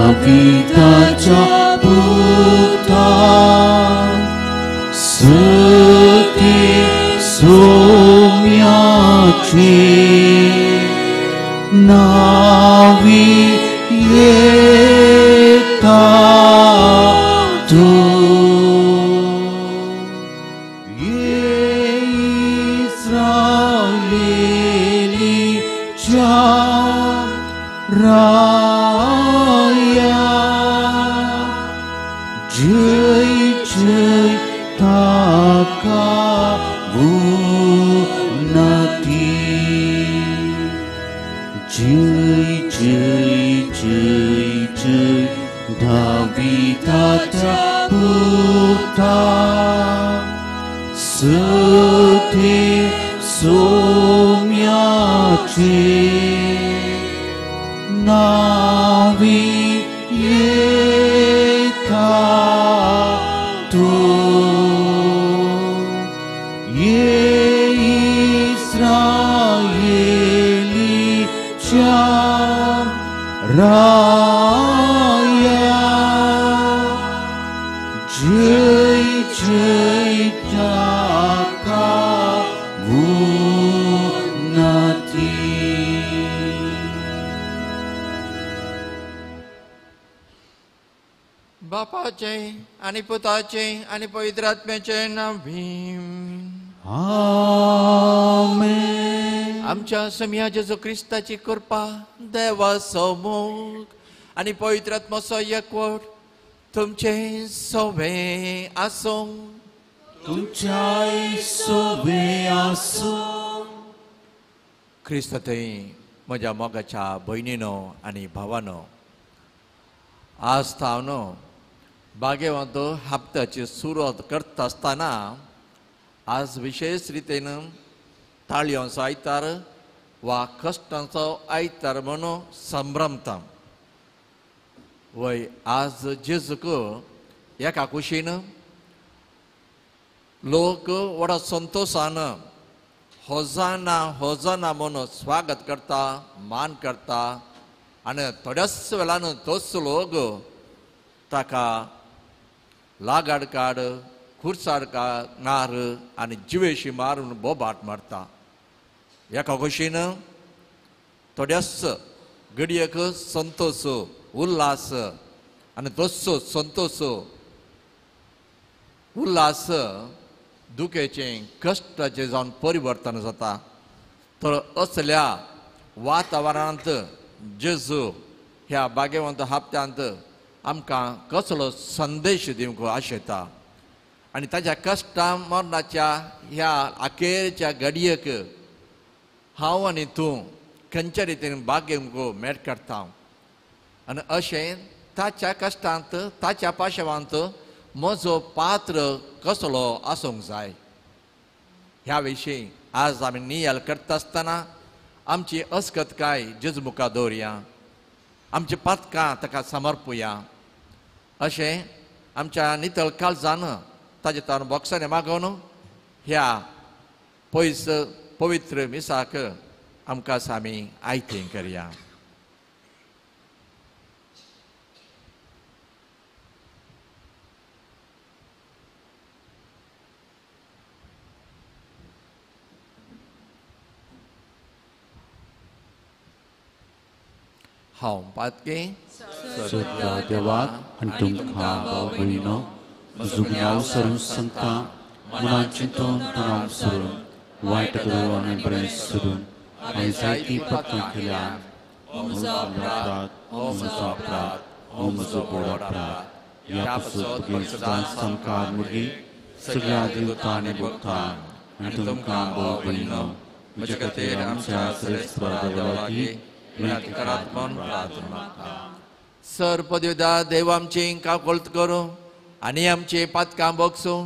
Davidaच्या पुता स्तुती सोम्याची नावी येता तू इस्रायलीच्या राया जय जय ताका उन्नती जय जय जय जय दाविदाच्या पुता स्तुती सोम्याची नावी येता तू इस्रायलीच्या राया जय जय ताका उन्नती बापाचे आणि पुताचे आणि पवित्र आत्म्याचे नावी आमेन. आमच्या सम्या जेजू क्रिस्ताची कृपा देवा समुख आणि पवित्र आत्म्याचो एकवट तुमचे सोबे आसूं तुमच्याय सोबे आसूं. क्रिस्तातय म्हज्या मोगाच्या भयणीनो आनी भावानो, आज हांव बागेवंत हप्त्याची सुरवात करता आसतना आज विशेष रितीन ताळयांचो आयतार वा कश्टांचो आयतार म्हणून संभ्रमता. वय आज जेजूक एका कुशीन लोक व्हडा संतोशान होजाना होजाना म्हणून स्वागत करता, मान करता आनी थोड्याच वेळान तोच लोक ताका लागाड काड खुर्साड नार आनी जिवेशी मारून बोबाट मारता. एका कुशीन थोड्याच घडयेक संतोष उल्हास आनी तोच संतोष उल्हास दुखेचें कश्टाचें जावन परिवर्तन जाता. तर असल्या वातावरणांत जेजू ह्या बागेवंत हप्त्यांत आमकां कसलो संदेश दिवंक आशेता आनी ताच्या कश्टा मरणाच्या ह्या अखेरच्या घडयेक हांव आनी तूं खंयच्या रितीन बागेवंक मेळ करता आनी अशें ताच्या कश्टांत ताच्या पाशवांत म्हजो पात्र कसलो आसूंक जाय ह्या विशीं आज आमी नियाल करता आसतना आमची अस्कतकाय जेजू मुखार दवरया, आमची पातकां ताका समर्पुया. अशें आमच्या नितळ काळजान ताजे तान बोक्सांनी मागोवन ह्या पयस पवित्र मिसाक आमकां आमी आयतें करया. हांव पातके सद्या देवाक आनी तुमकां भाव भयणो म्हजो गुन्यांव सरून सांगता. मनांत चिंतून तणाव सरून वायट करून आनी बरें सरून हांवें जायतीं पातकां केल्यात. हो म्हजो अपराध, हो म्हजो अपराध, हो म्हजो व्हड अपराध. ह्या पासत परिशुद्धान संकार मुगी सगळ्या देवतां आनी भक्तांक आनी तुमकां भाव भयणो म्हजे खातीर आमच्या श्रेष्ठ लागीं विनंती करात म्हूण प्रार्थना. सर पदवीदा देव आमची काकोळत करूं आनी आमची पातकां बोगसूं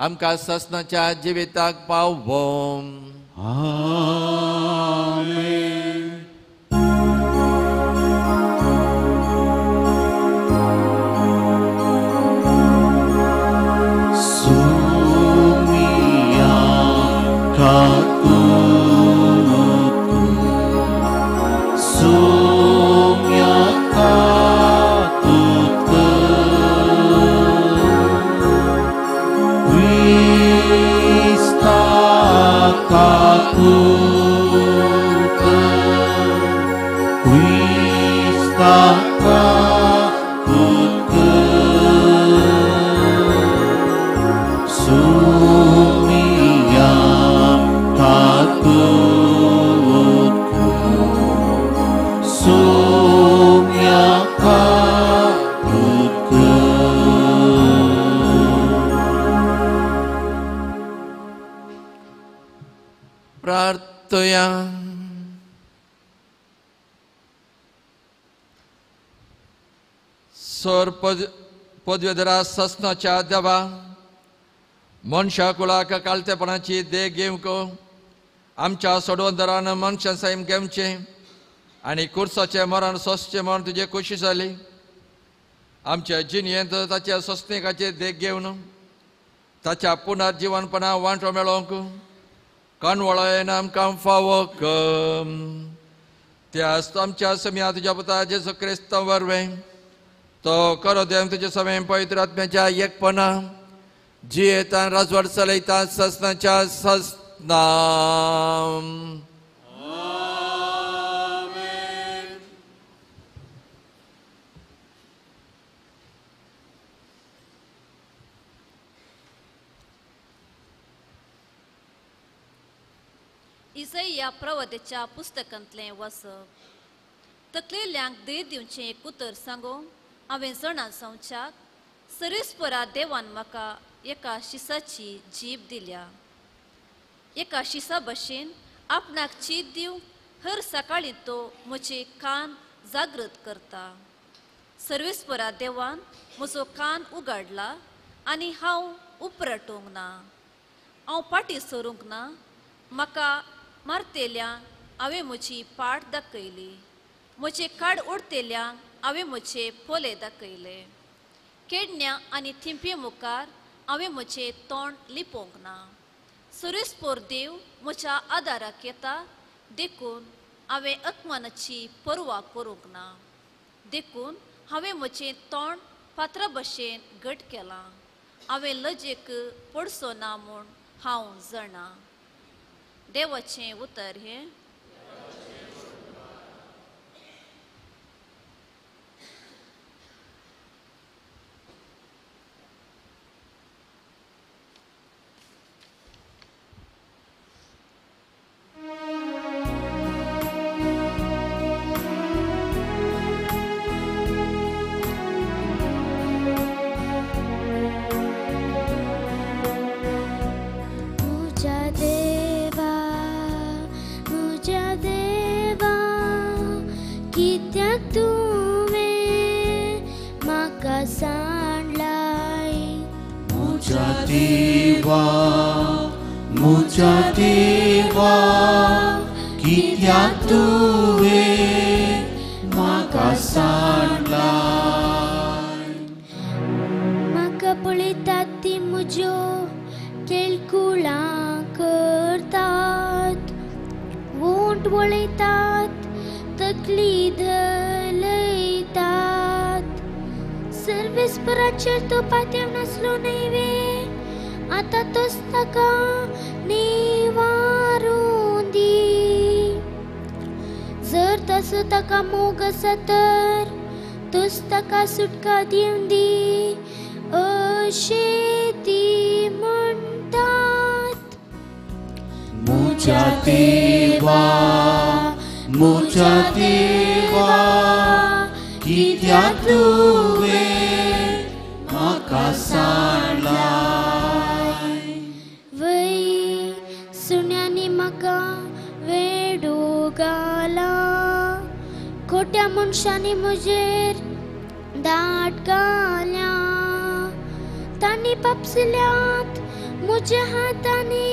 आमकां ससनाच्या जिविताक पावो. आमेन. सोमिया कातू सोम्या कातू मागतोया. सर पदवेधरा ससनाच्या देवा, मनशा कुळाक कालतेपणाची देख घेवंक आमच्या सोडवंदरान मनशां सैम घेवचे आनी कुर्साचे मरण सोंसचे म्हण तुजे खुशी जाली. आमच्या जिणयेंत ताच्या सोंसणिकाचे देख घेवन ताच्या पुनर्जीवनपणा वांटो मेळोवंक कणवळेन आमकां फावो कर. त्याच आमच्या समिया तुज्या पुता जेजू क्रिस्त वरवे तो करो देव तुजे समें पवित्र आत्म्याच्या एकपणा जी येता राजवट चलयता ससनाच्या ससना. इजैया प्रवदेच्या पुस्तकांतलें वचप. तकलेल्यांक दे दिवचें एक उतर सांगो हांवें जाणा जावच्याक सर्वेस्परा देवान म्हाका एका शिसाची जीब दिल्या. एका शिसा भशेन आपणाक चीत दिवं हर सकाळीं तो म्हजे कान जागृत करता. सर्वेस्परा देवान म्हजो कान उगडला आनी हांव उपरटूंक ना, हांव फाटीं सरूंक ना. म्हाका मारतेल्यांक हांवें म्हजी पाट दाखयली, म्हजे काड उडतेल्यांक हांवें म्हजे पोले दाखयले. केडण्या आनी थिंपे मुखार हांवें म्हजें तोंड लिपोवंक ना. सर्वेस्पोर देव म्हज्या आदाराक येता, देखून हांवें अपमानाची पर्वा करूंक ना. देखून हांवें म्हजें तोंड पात्रा भशेन घट केलां. हांवें लजेक पडचो ना म्हूण हांव जाणा. देवाचें उतर हें. मुझा देवा कित्याक तुवें म्हाका सांडलाय. म्हाका पळयतात ती म्हज्यो केळकुळां करतात, वोंट वळयतात, तकली धलयतात. सर्वेस्पराचेर तो पातयेव नासलो न्हय, आतां तोच ताका निवारून दी. जर तसो ताका मोग आसा तर तोच ताका सुटका दिवन दी अशें ती म्हणटात. मुझा देवा कित्याक तुवें म्हाका सांडलाय. सुण्यांनी म्हाका वेडो घाला, खोट्या मनशांनी म्हजेर दाट घाल्या. तांणी पापसिल्यांत म्हज्या हातांनी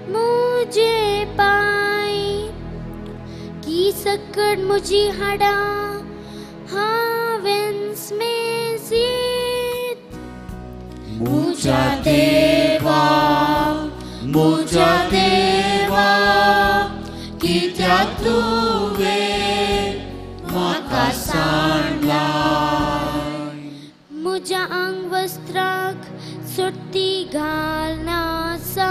म्हजे पांय, की सकट म्हजी हाडां हांवें स्मेजीत. मुझा देवा कित्याक तुवें म्हाका सांडलाय. म्हज्या आंग वस्त्राक सुट्टी घालनासात,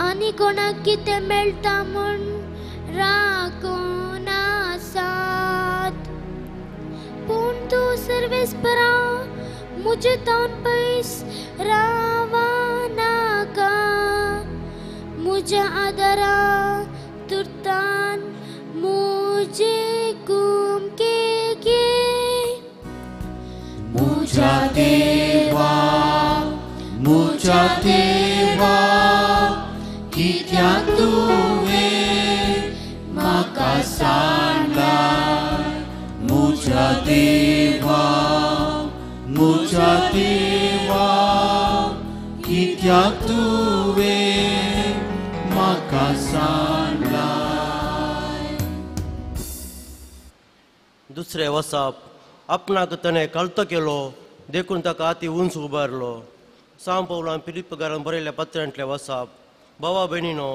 आनी कोणाक कितें मेळटा म्हूण राखून आसात. पूण तूं सर्वेस्परा म्हजे तोंड पयस रावा नाका. म्हज्या आदारा तुर्तान म्हजे कुमके घे. मुझा देवा कित्याक तुवें देवा कित्याक तुवें म्हाका सांडलाय. दुसरें वचप. आपणाक ताणें कळतो केलो देखून ताका अती उंच उबारलो. सांव पौलान फिलिप्पकारान बरयल्ल्या पत्रांतलें वचप. भावा भयणीनो,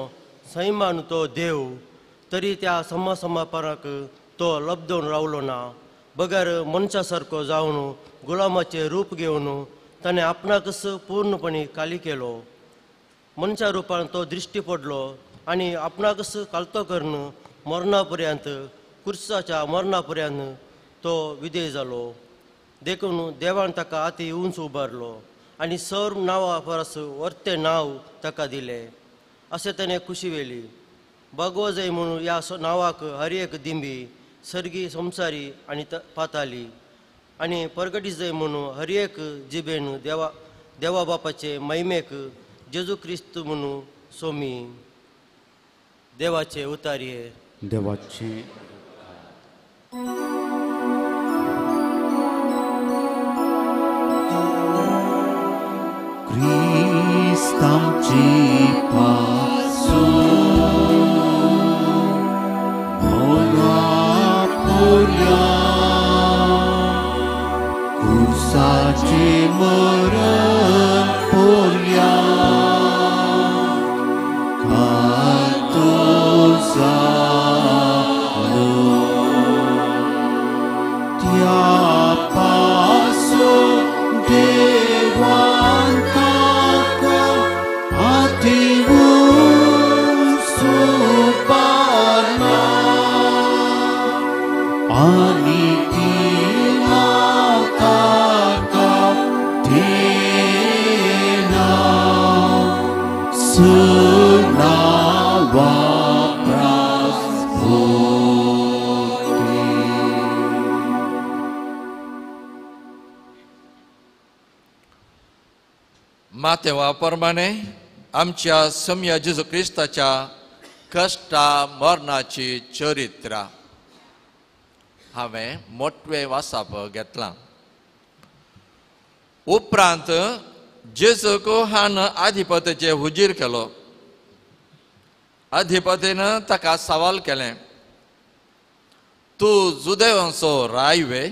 सैमान तो देव तरी त्या समापराक तो लबदवन रावलो ना. बगर मनशा सारको जावन गुलामाचें रूप घेवन ताणें आपणाकच पूर्णपणी खाली केलो. मनशा रुपान तो दृश्टी पडलो आनी आपणाकच कालतो करून मरणा पर्यंत कुर्साच्या मरणा पर्यंत तो विधेय जालो. देखून देवान ताका अती उंच उबारलो आनी सर्व नांवा परस वर्तें नांव ताका दिलें. अशें ताणें खुशी वेली. भगवो जाय म्हणून ह्या नांवाक हर एक दिंबी सर्गी संवसारी आनी पाताली आनी परगटी जाय म्हणून हर एक जिबेन देवा बापाचे महिमेक जेजू क्रिस्त म्हणून सोमी. देवाचे उतारिये. देवाचे क्रिस्तांची कुर्साचे मरण पोरया खातो जालो. त्या पासून देवान ताका अती उंच उबारला आनी मातेवा प्रमाणे आमच्या सम्य जेजू क्रिस्ताच्या कष्टा मरणाची चरित्रा हांवें मोठवे वाचप घेतलां. उपरांत जेजूक हान अधिपतीचे हुजीर केलो. अधिपतीन ताका सवाल केलें, तूं जुदेवांचो रायवे?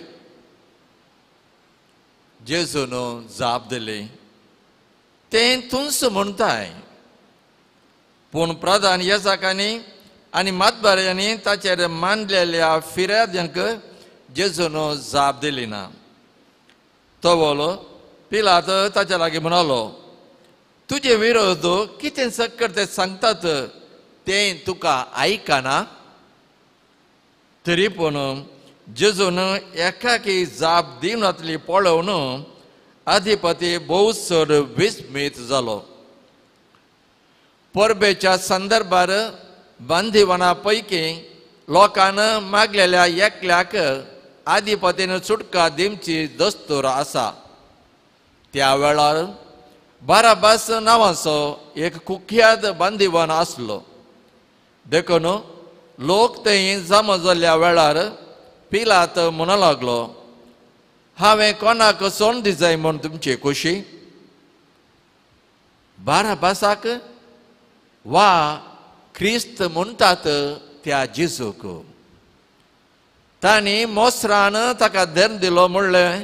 जेजून जाप दिली, तें तूंच म्हणटाय. पूण प्रधान याजकांनी आनी मातबाऱ्यांनी ताचेर मांडलेल्या फिर्याद्यांक जेजून जाप दिली ना. तो बोलो पिलात ताच्या लागीं म्हणालो, तुजे विरोध कितें सक्कर ते सांगतात तें तुका आयकना? तरी पूण जेजून एकाकी जाप दिनातली पळोवन अधिपती भोव चड विस्मीत जालो. परबेच्या संदर्भार बांदिवना पैकी लोकान मागलेल्या एकल्याक अधिपतीन सुटका दिवची दस्तूर आसा. त्या वेळार बाराबास नांवाचो एक कुख्यात बांदिवन आसलो. देखून लोक थंय जमा जाल्ल्या वेळार पिलात म्हणूं लागलो, हांवें कोणाक सोन दिजाय म्हूण तुमची खुशी? बाराबासाक वा क्रिस्त म्हणटात त्या जेजूक? तांणी मोसरान ताका धर दिलो म्हणलें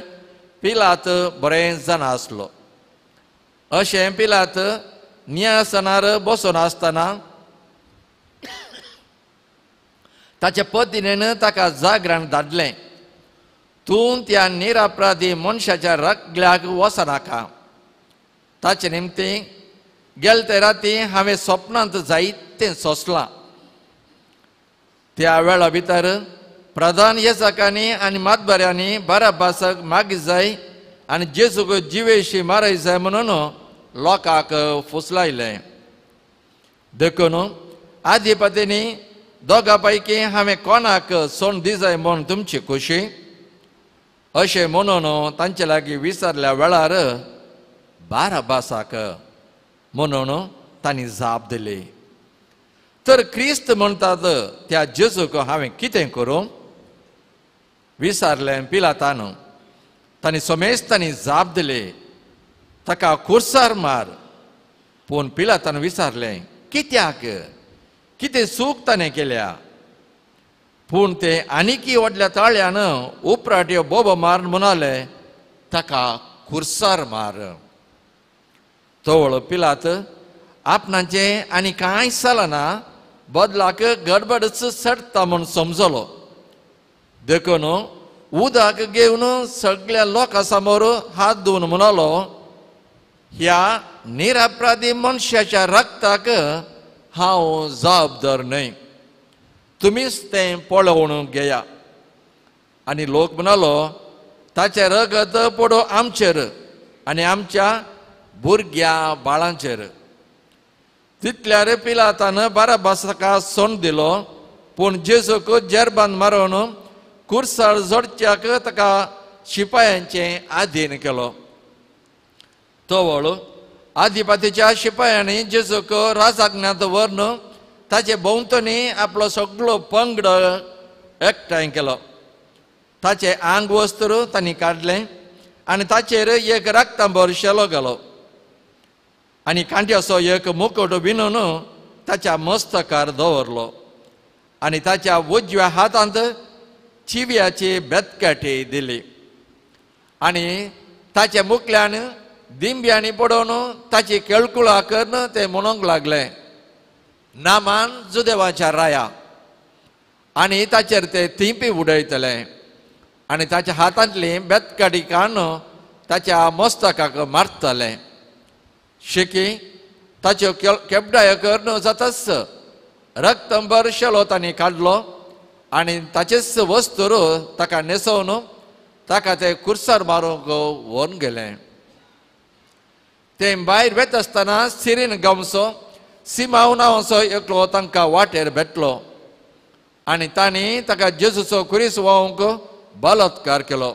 पिलात बरें जाणा आसलो. अशें पिलात न्यायासनार बसून आसतना ताच्या पत्नीन ताका जागरान धाडलें, तूं त्या निरापराधी मनशाच्या रगल्याक वचनाका. ताचे निमती गेले ते राती हांवें स्वप्नांत जायतें सोंसलां. त्या वेळा भितर प्रधान याजकांनी आनी मातबाऱ्यांनी बाराबासाक मागी जाय आनी जेजूक जिवेशी मारय जाय म्हणून लोकांक फुसलायलें. देखून अधिपतींनी दोगा पैकी हांवें कोणाक सोन दिजाय म्हूण तुमची खुशी? अशें म्हणून तांचे लागीं विचारल्या वेळार बाराबासाक म्हणून तांणी जाप दिली. तर क्रिस्त म्हणटात त्या जेजूक हांवें कितें करूं? विचारलें पिलातान. तांणी सोमेस्तांनी जाप दिली, ताका खुर्सार मार. पूण पिलातान विचारलें, कित्याक? कितें चूक ताणें केल्या? पूण ते आनीकी व्हडल्या ताळ्यान उपराट यो बोबो मार म्हणाले, ताका खुर्सार मार. तवळ पिलात आपणाचें आनी कांय चलना, बदलाक गडबडच सडटा म्हूण समजलो. देखून उदक घेवन सगळ्या लोकां समोर हात धुवन म्हणालो, ह्या निरपराधी मनशाच्या रक्ताक हांव जबाबदार न्हय, तुमीच तें पळोवन घेया. आनी लोक म्हणालो, ताचें रगत पडो आमचेर आनी आमच्या भुरग्या बाळांचेर. तितल्यार पिलातान बाराबासाका सोंड दिलो, पूण जेजूक जेरबान मारून खुर्सार जोडच्याक ताका शिपायांचें आधीन केलो. तवळ आधिपतीच्या शिपायांनी जेजूक राजाज्ञात व्हरून ताचे भोंवतणी आपलो सगळो पंगड एकठांय केलो. ताचें आंग वस्त्र तांणी काडलें आनी ताचेर एक रक्तांबर शेलो घालो आनी कांट्याचो एक मुकुट विणून ताच्या मस्तकार दवरलो आनी ताच्या उजव्या हातांत चिव्याची बेतकाठी दिली. आनी ताच्या मुखल्यान दिंब्यांनी पडोवन ताची केळकुळां करून ते म्हणूंक लागले, नामान जुदेवाच्या राया. आनी ताचेर ते थिंपी उडयतले आनी ताच्या हातांतली बेतकाठी काडून ताच्या मस्तकाक मारतले. शिकी ताच्यो केपडायो करून जाताच रक्तंबर शेलो तांणी काडलो आनी ताचेच वस्त्र ताका न्हेसोवन ताका ते खुर्सार मारूंक व्हरून गेले. ते भायर वेत आसतना सिरीन गांवचो सिमाव नांवाचो एकलो तांकां वाटेर भेटलो आनी तांणी ताका जेजूचो खुरीस व्होवंक बलात्कार केलो.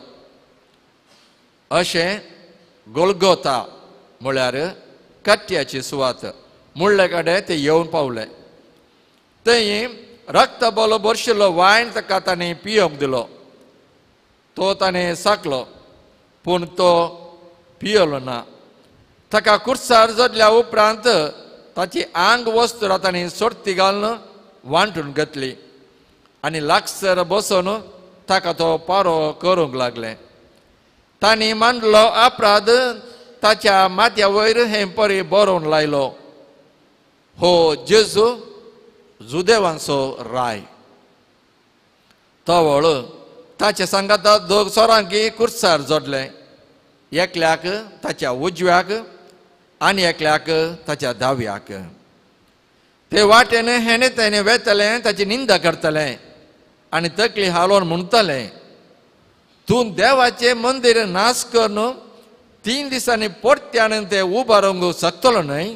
अशें गोलगोता म्हळ्यार कट्ट्याची सुवात मुळ्ळे कडेन ते येवन पावले. थंय रक्तबोलो भरशिल्लो वायन ताका तांणी पियोंक दिलो. तो ताणें साकलो पूण तो पियलो ना. ताका खुर्सार जोडल्या उपरांत ताची आंग वस्त्रां तांणी सोडती घालून वांटून घेतली आनी लागसर बसून ताका तो पारो करूंक लागले. तांणी मांडलो अपराध ताच्या माथ्या वयर हे परी बरोवन लायलो, हो जेजू जुदेवांचो राय. तवळ ताचे सांगात दोग सोरांकी खुर्सार जोडले, एकल्याक ताच्या उजव्याक आनी एकल्याक ताच्या दाव्याक. ते वाटेन हेणे तेणे वेतले ताची निंदा करतले आनी तकली हालोवन म्हणटले, तूं देवाचें मंदीर नाश करून 3 दिसांनी परत्यान ते उबारूंक शकतलो न्हय.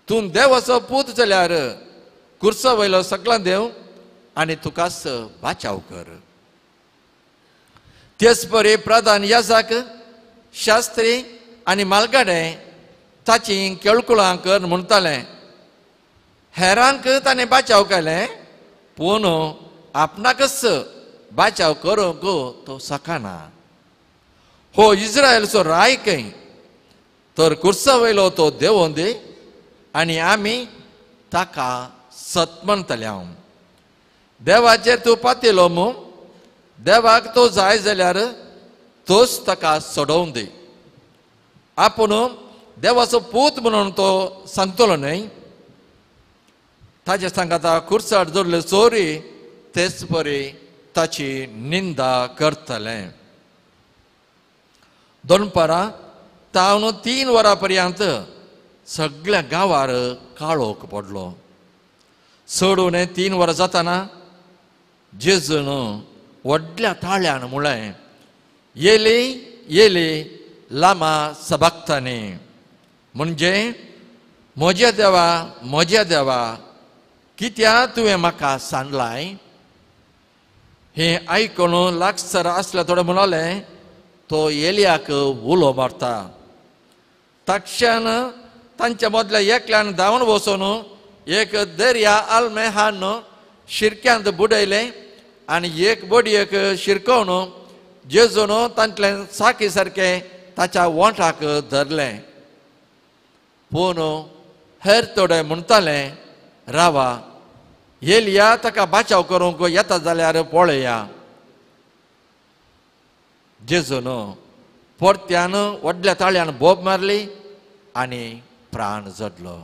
तूं देवाचो पूत जाल्यार खुर्सा वयलो सगळा देव आनी तुकाच बाचाव कर. तेच परी प्रधान याजक शास्त्री आनी मालगाडे ताची केळकुळां कर म्हणटाले, हेरांक ताणें बाचाव केलें पूण आपणाकच बाचाव करूंक तो सकाना. हो इस्रायलचो राय खंय, तर खुर्सा वयलो तो देवोंदी आनी आमी ताका सत म्हणटले. हांव देवाचेर तूं पातिलो मू, देवाक तो जाय जाल्यार तोच ताका सोडोवन दी. आपूण देवाचो पूत म्हणून तो सांगतलो न्हय. ताचे सांगाता खुर्सार जोडले चोरी तेच परी ताची निंदा करतले. दनपारां तावन 3 वरां पर्यंत सगळ्या गांवार काळोख पडलो. सोडून 3 वरां जाताना जेजून व्हडल्या ताळ्यान म्हळें, येली येली लामा सबक्तानी, म्हणजे म्हज्या देवा कित्या तुवें म्हाका सांडलाय. हें आयकून लागसर आसले थोडे म्हणाले, तो एलियाक उलो मारता. तक्षण तांच्या मदल्या एकल्यान धांवन वचून एक दर्या आल्मे हाडून शिरक्यांत बुडयलें आनी एक बडयेक शिरकोवन जेजून तांतल्यान साकी सारकें ताच्या वोंटाक धरलें. पूण हेर थोडे म्हणटाले, रावा, येलिया ताका बाचाव करूंक येता जाल्यार पळया. जेजून परत्यान व्हडल्या ताळ्यान बोब मारली आनी प्राण जडलो.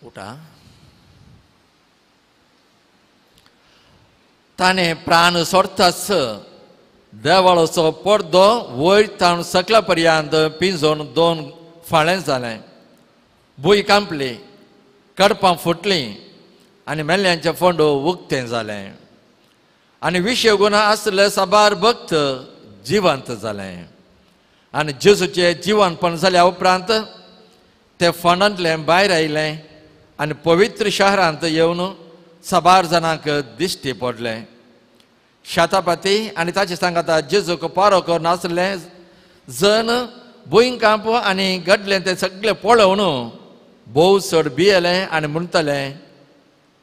उठा. ताणें प्राण सोडताच देवाळाचो पडदो वयर तावन सकला पर्यंत पिंजोवन 2 फाळें जालें. भूंय कांपली, कडपां फुटलीं आनी मेल्ल्यांचें फोंड उक्तें जालें. आनी विशेगून आसले साबार भक्त जिवंत जालें. आनी जेजूचें जिवंतपण जाल्या उपरांत ते फोंडांतलें भायर आयलें आनी पवित्र शारांत येवन साबार जाणांक दिश्टी पडलें. शातापाती आनी ताचे सांगाता जेजूक पारो करून आसले जण भुंयकांप आनी घडलें तें सगळें पळोवन भोव चड भियेले आनी म्हणटले,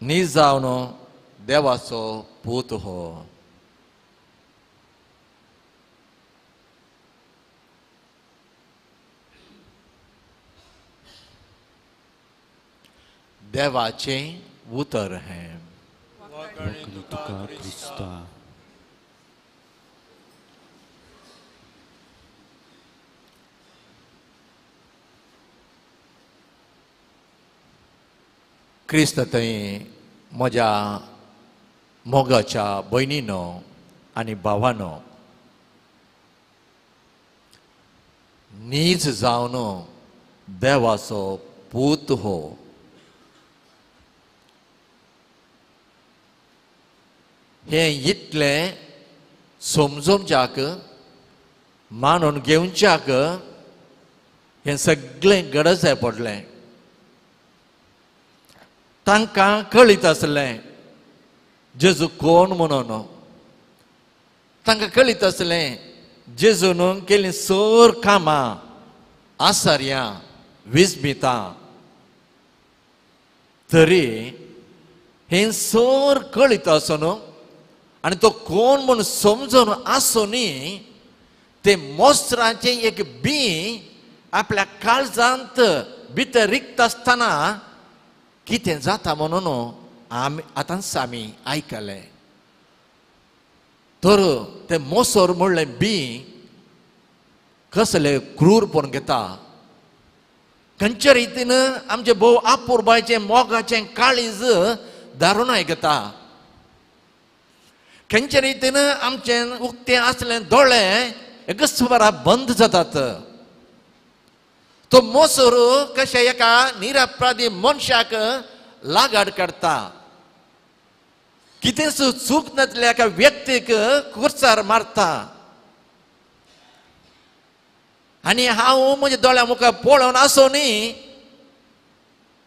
न्ही जावन देवाचो पूत हो. देवाचें उतर हें. वखली तुका क्रिस्ता. क्रिस्त थंय म्हज्या मोगाच्या भयणीनो आनी भावानो, नीज जावन देवाचो पूत हो. हें इतलें समजोवच्याक मानून घेवच्याक हें सगळें गरजेचें पडलें. तांकां कळीत आसलें जेजू कोण म्हणून. तांकां कळीत आसलें जेजून केलीं सर कामां, आसार्यां, विस्मितां. तरी हें सर कळीत आसून आनी तो कोण म्हूण समजून आसुनी ते मोस्त्राचें एक बी आपल्या काळजांत भितर रिक्त आसतना कितें जाता म्हणून आतांच आमी आयकलें. तर तें मोसोर म्हणलें बी कसलें क्रूरपण घेता. खंयच्या रितीन आमचें भोव आपुरबायचें मोगाचें काळीज दारून घेता. खंयच्या रितीन आमचें उक्तें आसलें दोळे एकस्वरा बंद जातात. तो मोसोर कशें एका निरपराधी मनशाक लागाड करता. कितें चूक नासल्या एका व्यक्तीक कुर्चार मारता. आनी हांव म्हज्या दोळ्या मुखार पळोवन आसुनी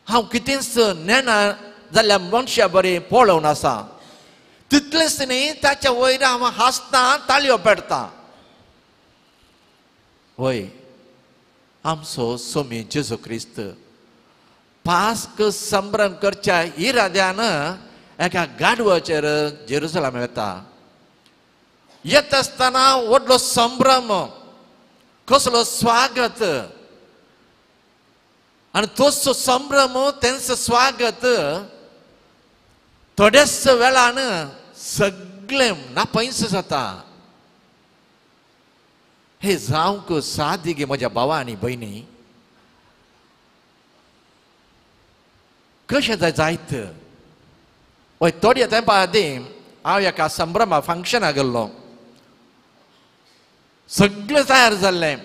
हांव कितेंच नेना जाल्यार मनशा बरें पळोवन आसा. तितलेंच न्ही, ताच्या वयर हांव हांसता, ताळयो पेटता. वय आमचो सोमी जेजू क्रिस्त पास्क संभ्रम करच्या इराद्यान एका गाडवाचेर जेरुसलेम येता. येत आसतना व्हडलो संभ्रम, कसलो स्वागत. आनी तोच संभ्रम, तेंच स्वागत थोड्याच वेळान सगळें नापयस जाता. हे जावंक सादी गे म्हज्या भावा आनी भयणी. कशें जायत. हय, थोड्या तेंपा आदीं हांव एका संभ्रमा फंक्शनाक गेल्लो. सगळें तयार जाल्लें,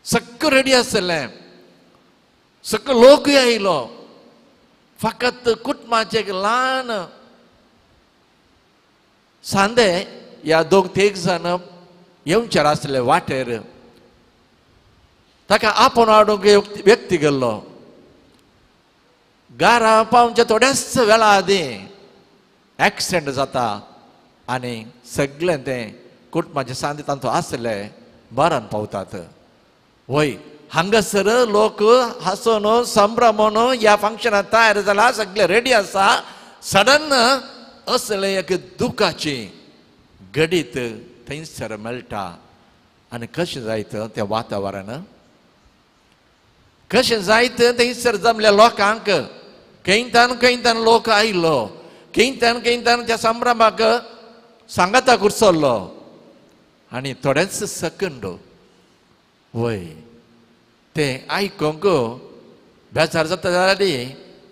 सगळें रेडी आसलें, सगळो लोकूय आयलो. फकत कुटुंबाचे एक ल्हान सांदे ह्या 2-3 जाण येवचार आसले वाटेर ताका आपोवन हाडूंक व्यक्ती गेल्लो घरा पावच्या थोड्याच वेळा आदीं एक्सिडेंट जाता आनी सगळें तें कुटुंबाचे सांदी तांचो आसले बारान पावतात वय हांगासर लोक हांसून संभ्रमून ह्या फंक्शनाक तयार जाला सगळे रेडी आसा सडन असले एक दुखाची घडीत थंयसर मेळटा आनी कशें जायत तें वातावरण कशें जायत थंयसर जमल्या लोकांक खंयच्यान लोक आयलो खंयच्यान त्या संभ्रमाक सांगाता कुर्सल्लो आनी थोडेच सेकंड वय ते आयकूंक बेजार जाता जाल्यार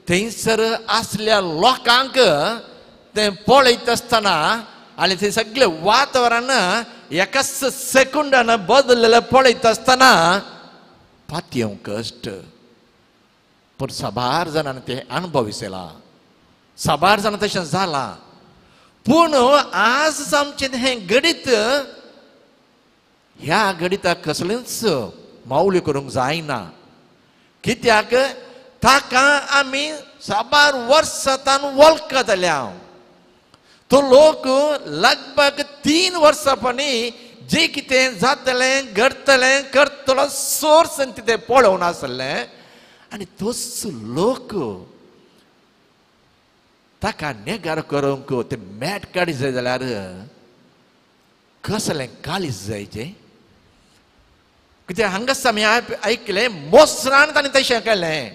थंयसर आसल्या लोकांक ते पळयत आसतना आनी थंय सगळें वातावरण एकाच सेकंडान बदललेलें पळयत आसतना पातयेव कश्ट पूण साबार जाणांनी ते अणभविसला साबार जाणां तशें जालां पूण आज आमचें हें घडीत ह्या घडिताक कसलींच माऊली करूंक जायना कित्याक ताका आमी साबार वर्सांतान वळखतल्या तो लोक लगभग 3 वर्सांनी जे कितें जातलें घडतलें करतलो सोर्स ते पळोवन आसलें आनी तोच लोक ताका नेगार करूंक ते मॅट काडी जाय जाल्यार कसलें काळीज जायचें कित्याक हांगास आमी आयकलें मोसरान ताणें तशें केलें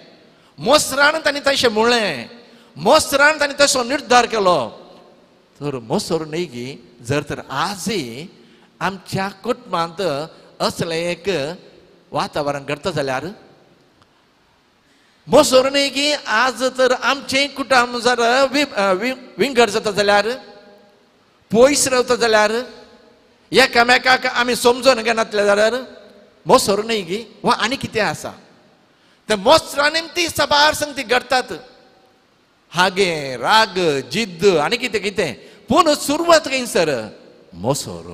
मोसरान ताणें तशें म्हणलें मोसरान ताणें तसो निर्धार केलो तर मोसोर न्ही गी जर तर आजय आमच्या कुटुंबांत असलें एक वातावरण घडता जाल्यार मोसोर न्ही गी आज तर आमचें कुटुंब जर विंगड जाता जाल्यार पयस रावता जाल्यार एकामेकाक आमी समजून घेनातले जाल्यार मोसोर न्ही गी वा आनी कितें आसा ते मोसरांनी ती साबार संगती घडटात हागे राग जिद्द आनी कितें कितें पूण सुरवात खंयसर मोसोर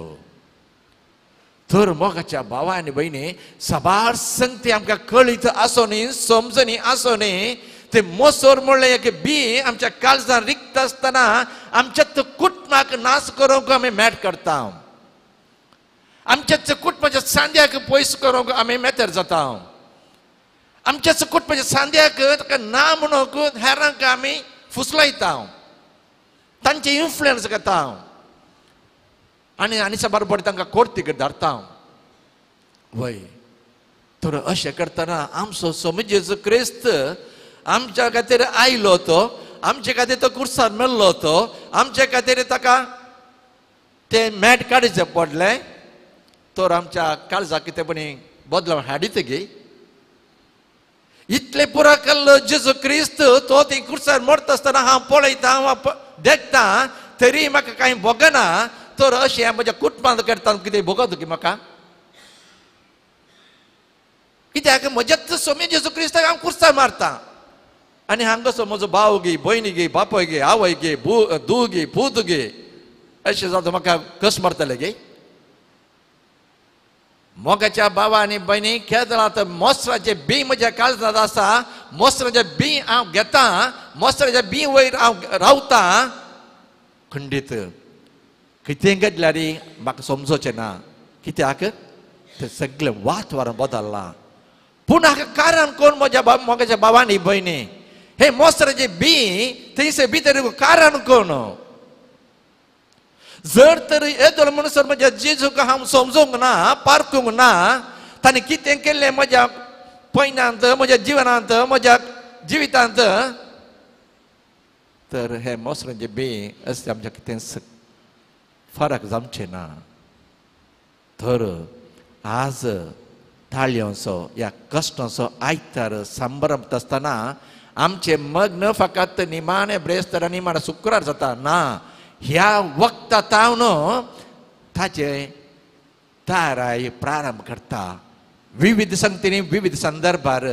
तर मोगाच्या भावा आनी भयणी साबार संगती आमकां कळीत आसोनी समजनी आसोनी ते मोसोर म्हणलें एक बी आमच्या काळजान रिक्त आसतना आमच्याच कुटुंबाक नाश करूंक आमी मेट करता आमच्याच कुटुंबाच्या सांद्याक पयस करूंक आमी मेतेर जाता आमच्याच कुटुंबाच्या सांद्याक ताका ना म्हणूंक हेरांक आमी फुसलायता तांचे इन्फ्लुएन्स घेता आनी साबार बरें तांकां कोर्तीक धरता वय तर अशें करतना आमचो स्वामी जेजू क्रिस्त आमच्या खातीर आयलो तो आमचे खातीर तो कुर्सार मेळ्ळो तो आमचे खातीर ताका ते मॅट काडचें पडलें तर आमच्या काळजाक कितें पण बदलाव हाडीत गे इतले पुरा केल्लो जेजू क्रिस्त तो ती कुर्सार मरता आसतना हांव पळयता हांव देखता तरी म्हाका कांय भोगना तर अशें म्हज्या कुटुंबांत करता कितें भोगत की म्हाका कित्याक म्हज्याच स्वामी जेजू क्रिस्ताक हांव कुर्सार मारता आनी हांगासर म्हजो भाव गे भयणी गे बापोय गे आवय गे धू गे पूत गे अशें जाता म्हाका कस मारतले गे मोगाच्या भावा आनी भयणी खेळटना तर मोसराचे बी म्हज्या काळजांत आसा मोसराचे बी हांव घेता मोसराच्या बी वयर हांव रावता खंडीत कितें घडल्यार म्हाका समजोचें ना कित्याक तें सगळें वातावरण बदल्लां पूण हाका कारण कोण म्हज्या मोगाच्या भावानी भयणी हे मोसराचे बी थंयसर भितर कारण कोण जर तर येदोलो म्हणसर म्हज्या जेजूक हांव समजूंक ना पारखूंक ना ताणें कितें केल्लें म्हज्या पैनांत म्हज्या जिवनांत म्हज्या जिवितांत तर हे मोसराचे बी अशें आमच्या कितें फरक जावचें ना तर आज ताळयोचो ह्या कश्टाचो आयतार संभ्रमत आसतना आमचे मग्न फकत निमाणे ब्रेस्तार आनी निमाणे शुक्रार जाता ना ह्या वक्तांत हांव न्हू ताचे ताराय प्रारंभ करता विविध संगतींनी विविध संदर्भार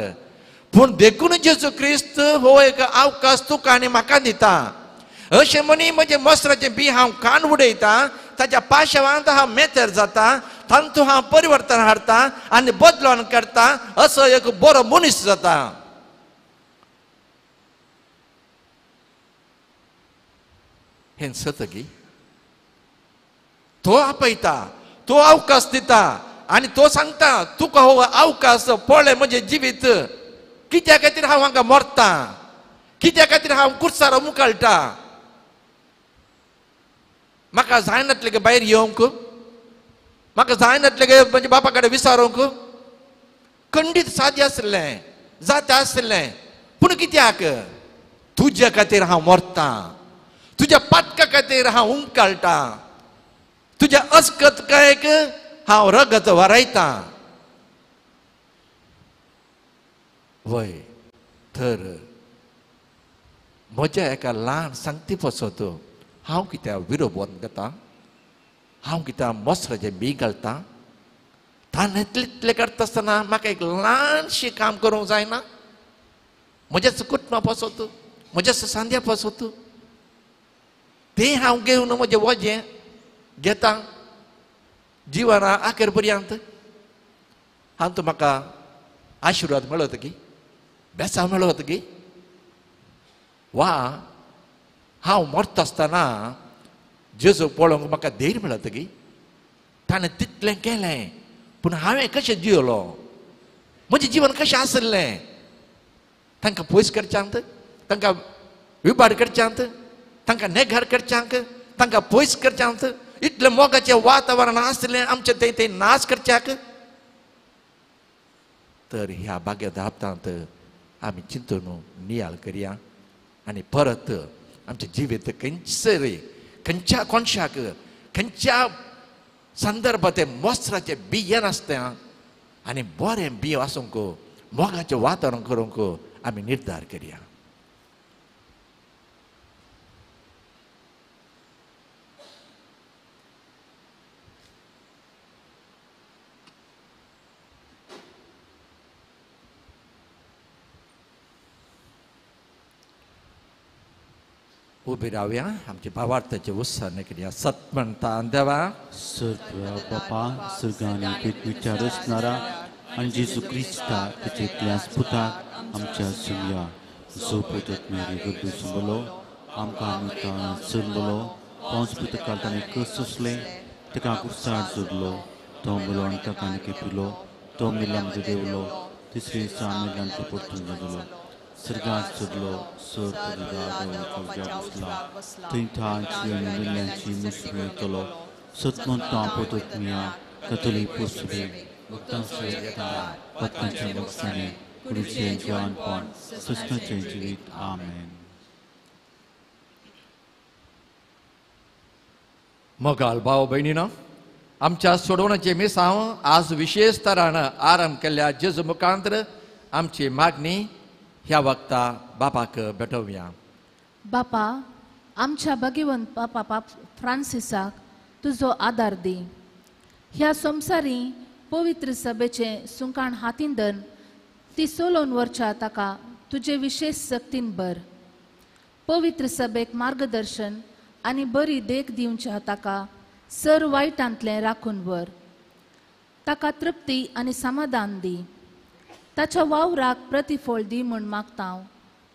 पूण देखून जेजू क्रिस्त हो एक अवकाश तुका आनी म्हाका दिता अशें म्हणी म्हजे मोसराचें बी हांव कान उडयता ताच्या पाशवांत हांव मेतेर जाता तांतून हांव परिवर्तन हाडटा आनी बदलून करता असो एक बरो मनीस जाता. हें सतगी तो आपयता, तो अवकाश दिता आनी तो सांगता तुका हो अवकाश पळय म्हजें जिवीत कित्या खातीर हांव हांगा मरता, कित्या खातीर हांव कुर्सार मुखाळटा. म्हाका जायनातले गे भायर येवंक, म्हाका जायनातले गे म्हज्या बापा कडेन विचारूंक. खंडीत सादी आसलें, जाता आसलें, पूण कित्याक तुज्या खातीर हांव मरता, तुज्या पाटका खातीर हांव उमकाळटा, तुज्या अस्कतकायेक हांव रगत वारयता. वय तर म्हज्या एका ल्हान सांगती पासत हांव कित्याक विरोध घेता, हांव कित्याक मोसराचें बी घालता. ताणें इतलें करता आसतना म्हाका एक ल्हानशें काम करूंक जायना. म्हज्याच कुटुंबा पासत, म्हज्या सांद्या पासत तें हांव घेवन म्हजें वजें घेता जिवना आखेर पर्यंत. हांव तो म्हाका आशिर्वाद मेळत की बेसांव मेळत की वा हांव मरता आसतना जेजू पळोवंक म्हाका धैर्य मेळत की ताणें तितलें केलें पूण हांवें कशें जियलो, म्हजें जिवन कशें आसलें. तांकां पयस करच्यांत, तांकां विबाड करच्यांत, तांकां नेघार करच्यांक, तांकां पयस करच्यांत, इतलें मोगाचें वातावरण आसलें आमचें तें नाश करच्याक. तर ह्या बागेत हप्त्यांत आमी चिंतून नियाळ करया आनी परत आमचें जिवीत खंयसर खंयच्या कोणशाक खंयच्या संदर्भात तें मोसराचें बियेन आसता आनी बरें बी आसूंक मोगाचें वातावरण करूंक आमी निर्धार करया. उबे रावया, आमच्या भावार्थाचे उत्साहाने करया. सत म्हणटा देवा सर्व बापा सर्गांनी पीठ विचार असणारा आणि जेजू क्रिस्ता त्याचे इतिहास पुताक आमच्या सुमया जो पुतक मेरी गड्डू सुंबलो आमकां आमकां चललो पावस पुतक कालताने कस असले ताका कुर्सार जोडलो तो मुलो आनी ताका पिलो तो मिलां मध्ये देवलो तिसरे दिसा मिलां तो परतून जालो सर्गांत चडलो सर कवजा बसला थंय थांची आनी मिल्यांची मुसळ येतलो सतमंतां पुतक मिया कतली पोसले भक्तांचे पत्कांच्या भक्तांनी कुडीचे जवानपण सस्ताचे जिवीत आमेन. मोगाल भाव भयणीनो, आमच्या सोडवण्याचे मिसांव आज विशेष तरान आरंभ केल्ल्या जेजू मुखांतर आमची मागणी ह्या वक्ता बापाक भेटोवया. बापा, आमच्या भगिवंत बापा फ्रांसिसाक तुजो आदार दी. ह्या संवसारी पवित्र सभेचे सुकाण हातीन धर ती सोलोवन व्हरच्या ताका तुजे विशेष सक्तीन भर. पवित्र सभेक मार्गदर्शन आनी बरी देख दिवच्या ताका सर वायटांतले राखून व्हर. ताका तृप्ती आनी समाधान दी. ताच्या वावराक प्रतिफळ दी म्हूण मागता हांव.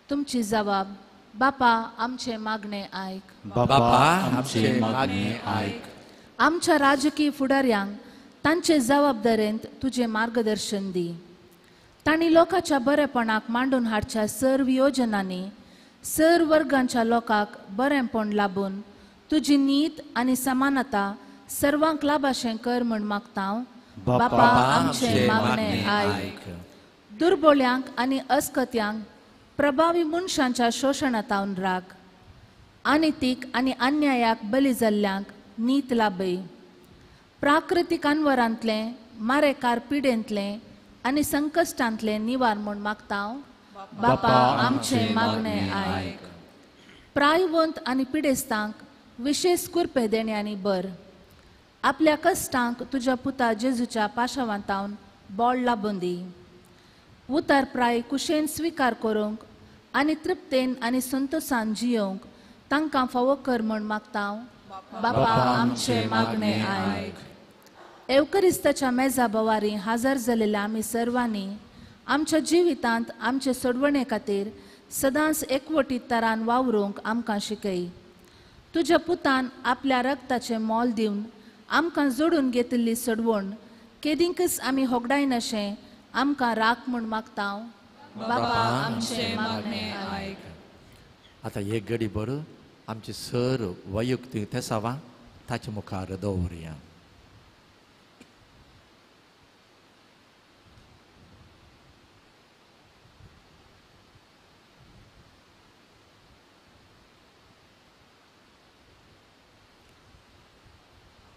तुमची जबाब बापा आमचे मागणे आयक. बापा आमचे मागणे आयक. आमच्या राजकीय फुडाऱ्यांक तांचे जबाबदारेंत तुझे मार्गदर्शन दी. तांणी लोकांच्या बरेपणाक मांडून हाडच्या सर्व योजनांनी सर्व वर्गांच्या लोकांक बरेपण लाभून तुजी नीत आनी समानता सर्वांक लाभाशें कर म्हूण मागता हांव. बापा आमचे मागणे आयक. दुर्बळ्यांक आनी अस्कत्यांक प्रभावी मनशांच्या शोशणांतावन राख. अनितीक आनी अन्यायाक बली जाल्ल्यांक नीत लाभय. प्राकृतीक अनवरांतले मारेकार पिडेंतले आनी संकश्टांतले निवार म्हूण मागता हांव. बापा आमचे मागणे आयक. प्रायवंत आनी पिडेस्तांक विशेष कुरपे देण्यांनी बर. आपल्या कश्टांक तुज्या पुता जेजूच्या पाशावांतावन बोळ लाभून दी. उतार प्राय कुशेन स्विकार करूंक आनी तृप्तेन आनी संतोषान जियोंक तांकां फावो कर म्हूण मागता हांव. बापा आमचे मागणे आयक. एवकरिस्ताच्या मेजा बोवारी हजर जालेल्या आमी सर्वांनी आमच्या जिवितांत आमचे सोडवणे खातीर सदांच एकवटीत तरान वावरूंक आमकां शिकय. तुज्या पुतान आपल्या रक्ताचें मोल दिवन आमकां जोडून घेतिल्ली सोडवण केदींकच आमी होगडायन अशें आमकां राख म्हूण मागता. बापा आमचे मागणे आयक. आता एक घडी भर आमचे सर वैयक्तीक ते सवा ताचे मुखार दवरया.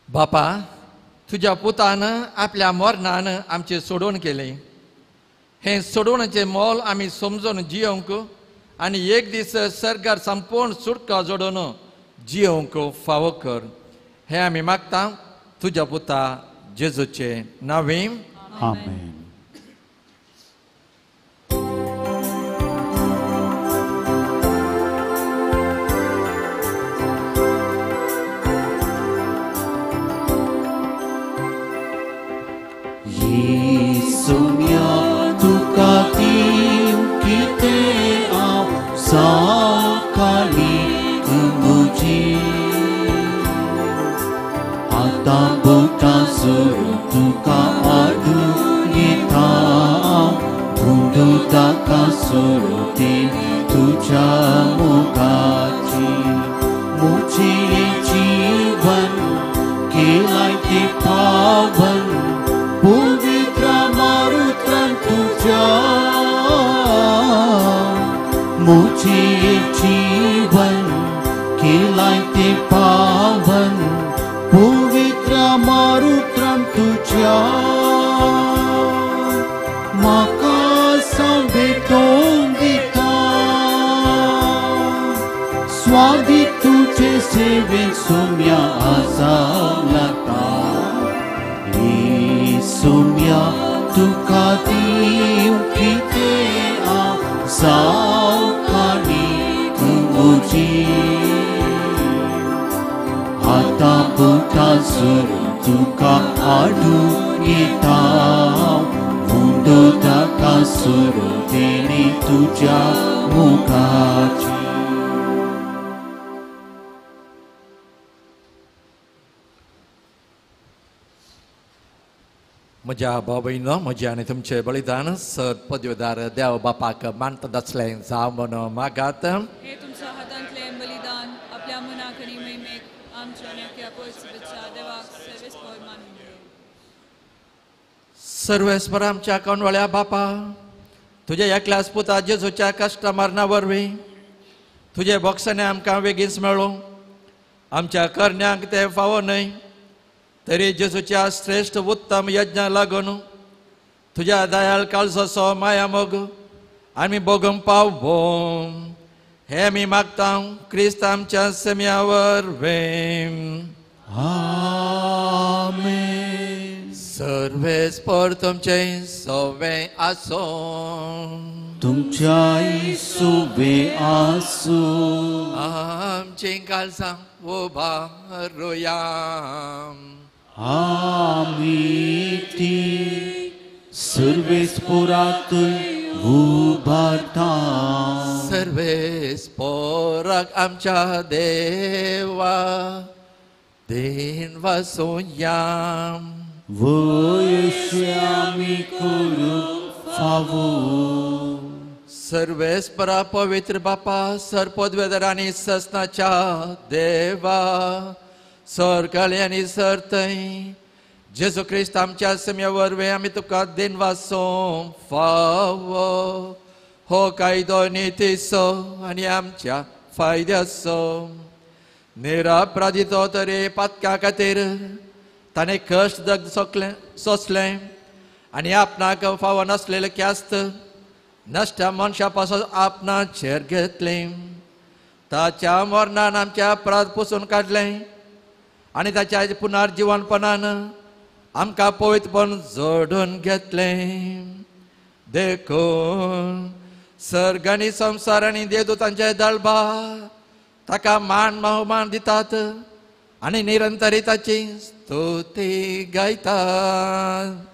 बापा, तुझ्या पुतान आपल्या मरणान आमचे सोडवण केले. हे सोडवणेचे मोल आमी समजून जियोंक आनी एक दीस सर्गार संपूर्ण सुटका जोडून जियोंक फावो कर. हे आमी मागता तुझ्या पुता जेजूचे नांवे. आमेन. Yesumia tuka kita sakali kemuji Ata buta suruh tuka adu kita Bundu taka suruh tini tuja mukaji Muji jiwan kilai di pawan Puvitra marutran tuja Muji jiwan kilai di pawan Puvitra marutran tuja Maka sambeton dita Swadi tuje seven sumya azalata Sumya tukati ukite saukani kemuji Hata buta suruh tuka adu kita Mundo taka suruh dini tuja mukaji म्हज्या भाव भयणीनो, म्हजे आनी तुमचे बलिदान सत पदवेदार देव बापाक मानता दसलें जावं म्हणून मागात. हे तुमच्या हातांतलें बलिदान आपल्या मनाक आनी महिमेक आमच्या नेक्या पवित्रच्या देवाक सर्वेस्पर मानून घे. सर्वेस्पर आमच्या कणवळ्या बापा, तुझ्या एकल्याच पुता जेजूच्या कश्ट मरणा वरवीं तुझे बक्षणे आमकां बेगीनच मेळो. आमच्या करण्यांक ते फावो न्हय, तरी जेजूच्या श्रेष्ठ उत्तम यज्ञा लागून तुझ्या दयाळ काळजाचो माया मोग आमी भोगूंक पावो. हे आमी मागता क्रिस्त आमच्या सेम्या वरवीं. आमेन. सर्वेस्पर तुमचे सवे आसो. तुमच्या सुबे आसो. आमची काळजां उबारुया. आमी ती सर्वेस्परात उबारता. सर्वेस्पराक आमच्या देवा देन वासोया. वयशे आमी करूंक फावो. सर्वेस्परा पवित्र बापा, सरपदवेदर आनी ससनाच्या देवा, सर काळे आनी सर थंय जेजू क्रिस्त आमच्या सेम्या वरवीं आमी तुका दिन वासो फावो. हो कायदो नितीचो आनी आमच्या फायद्याचो. निरापराधीचो तरी पातका खातीर ताणें कश्ट जग सोंसलें आनी आपणाक फावो नासलेले क्यास्त नश्ट मनशा पासून आपणाचेर घेतलें. ताच्या मरणान आमच्या अपराध पुसून काडलें आनी ताच्या पुनर्जीवनपणान आमकां पवित्रपण जोडून घेतलें. देखून सर्ग आनी संवसार आनी देवदूतांचे दळबा ताका मान बहुमान दितात आनी निरंतरिताची स्तुती गायतात.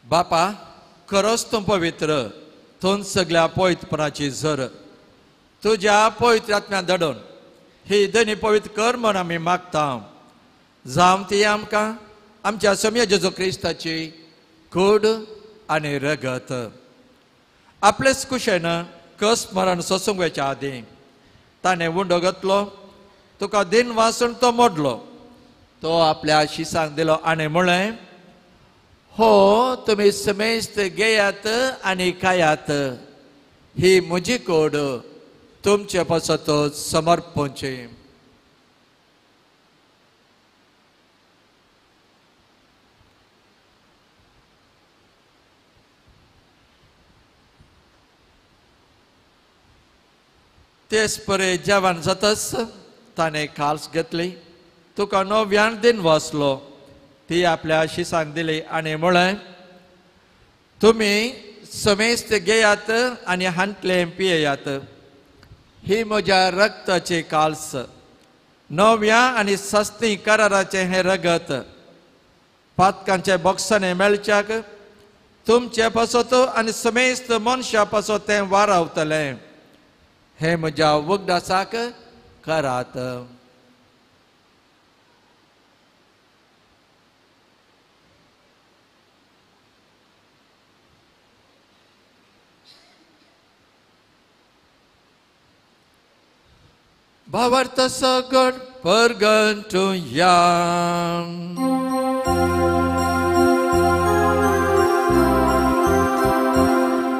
बापा, खरोच तूं पवित्र, तूं सगळ्या पवित्रपणाची झर. तुज्या पवित्र आत्म्यान धाडून ही दोनी पवित्र कर म्हूण आमी मागता. जावं ती आमकां आमच्या सम्य जेजू क्रिस्ताची कूड आनी रगत. आपलेच कुशेन कस मरण सोसूंक वयच्या आदीं ताणें उंडो घातलो, तुका दिन वासून तो मोडलो, तो आपल्या शिसांक दिलो आनी म्हळें, हो तुमी समेस्त घेयात आनी खायात, ही म्हजी कूड तुमचे पासत समर्पूची. तेच परे जेवण जाताच ताणें काल्स घेतली, तुका नव्यान दिन वाचलो, ती आपल्या शिसांक दिली आनी म्हळें, तुमी समेस्त घेयात आनी हांतले पियेयात, ही म्हज्या रक्ताची काल्स, नव्या आनी सस्ती कराराचे हें रगत पातकांचे बॉक्सांनी मेळच्याक तुमचे पासत आनी समेस्त मनशा पासत तें वारावतलें. हे म्हज्या वखदासाक करात. Bawar terseged pergantungan.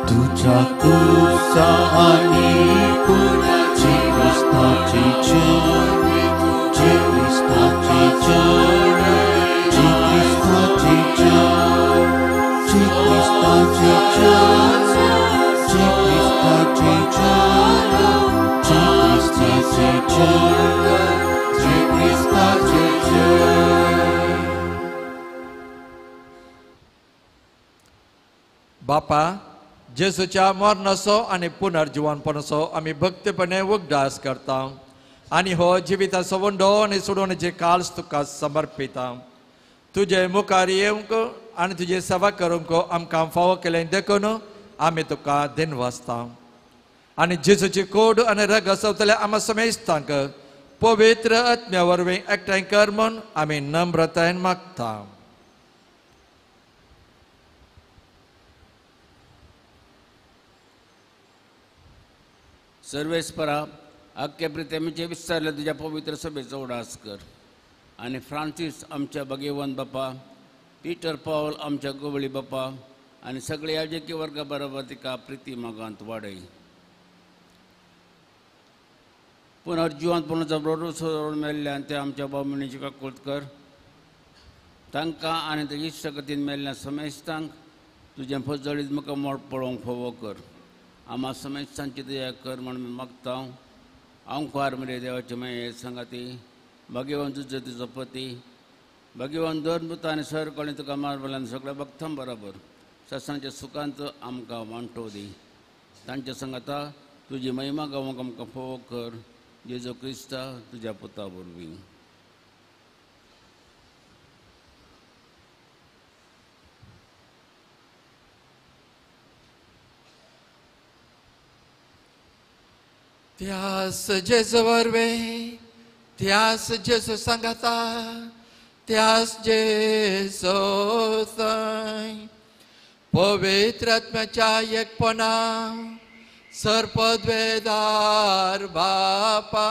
Tujaku sahani puna cipista cicur, cipista cicur, cipista cicur, cipista cicur, cipista cicur. बापा, जेजूच्या मरणाचो आनी पुनर्जीवनपणाचो आमी भक्तीपणे उगडास करता आनी हो जिविताचो वंडो आनी सोडवणेचे काल्स तुका समर्पिता. तुजे मुखार येवंक आनी तुजी सेवा करूंक आमकां फावो केलें देखून आमी तुका दिनवासता. आनी जेजूची कूड आनी रगत सवतल्या आमा समेस्तांक पवित्र आत्म्या वरवीं एकठांय कर म्हूण आमी नम्रतायेन मागता. सर्वेस्परा, आख्या प्रितेमीचे विस्तारले तुज्या पवित्र सभेचो उडास कर आनी फ्रांसीस आमच्या भगेवन बापा, पीटर पॉल आमच्या गोवळी बापा आनी सगळे याजकी वर्गा बरोबर तिका प्रिती मागांत वाडय. पुनर्जीवनपणाचो बरो सोडून मेल्ल्यान ते आमच्या बामणीची काकुळट कर. तांकां आनी तेच्या इश्टगतीन मेल्ल्या समेस्तांक तुजें फजळीत म्हाका मोड पळोवंक फोवो कर. आम्हा समेस्तांची दया कर म्हण मागता आमकार मरे देवाचे माये संगाती भगवान तुझे तुझो पती भगवान दर आनी सर कळ्ळें तुका मारबल्यान सगळ्या भक्तां बरोबर सत्संगाच्या सुखांत आमकां वांटो दी तांच्या संगता तुजी महिमा गावूंक आमकां फोव कर जेजू क्रिस्ता तुज्या पुता वरवीं त्यास जेजू वरवीं त्यास जेजू सांगाता त्यास जेजू थंय पवित्र आत्म्याच्या एकपणा सर्पद्वेदार बापा